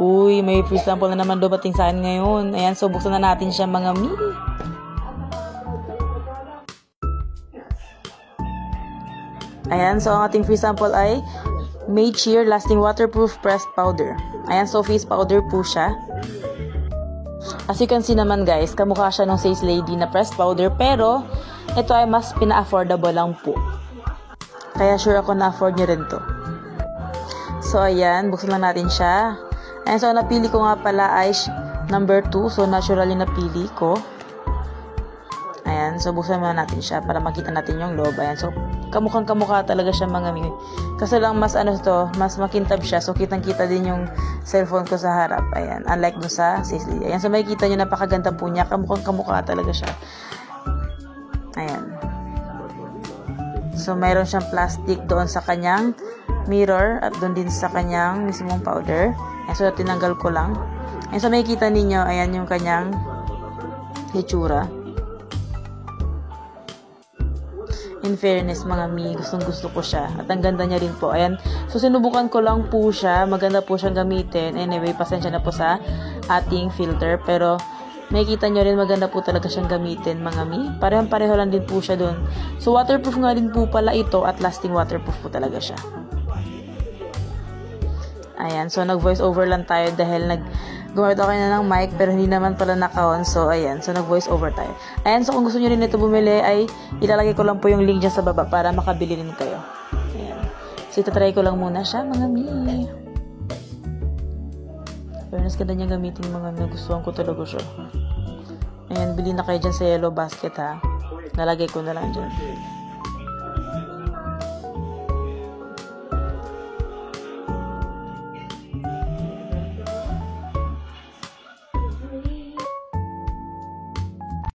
Uy, may free sample na naman dumating sa akin ngayon. Ayan, so buksan na natin siya mga mi. Ayan, so ang ating free sample ay Made Sheer Lasting Waterproof Pressed Powder. Ayan, so face powder po siya. As you can see naman guys, kamukha siya ng Says Lady na pressed powder, pero ito ay mas pina-affordable lang po. Kaya sure ako na-afford nyo rin to. So ayan, buksan lang natin siya. Ayan, so napili ko nga pala ay number 2. So natural yung napili ko. Ayan, so buksan muna natin siya para makita natin yung loob. Ayan, so kamukhang-kamukha talaga siya mga mi. Kasi lang mas mas makintab siya. So kitang-kita din yung cellphone ko sa harap. Ayan, unlike dun sa Sisley. Ayan, so makikita nyo napakaganda po niya. Kamukhang-kamukha talaga siya. Ayan. So mayroon siyang plastic doon sa kanyang mirror at doon din sa kanyang mismong powder. Ayan, so tinanggal ko lang. Ayan, so makikita ninyo, ayan yung kanyang hitsura. In fairness mga mi, gustong gusto ko siya. At ang ganda niya rin po. Ayan. So sinubukan ko lang po siya. Maganda po siyang gamitin. Anyway, pasensya na po sa ating filter. Pero makikita nyo rin maganda po talaga siyang gamitin mga mi. Parehong-pareho lang din po siya dun. So waterproof nga din po pala ito at lasting waterproof po talaga siya. Ayan. So nag-voice over lang tayo dahil gumamit ako na ng mic pero hindi naman pala naka-on. So, ayan. So, nag-voice over tayo. Ayan. So, kung gusto nyo rin ito bumili ay ilalagay ko lang po yung link dyan sa baba para makabili rin kayo. Ayan. So, itatry ko lang muna siya mga mi. Fairness, ganda niya gamitin mga mi. Gustuhan ko talaga siya. Ayan. Bili na kayo dyan sa yellow basket ha. Nalagay ko na lang dyan.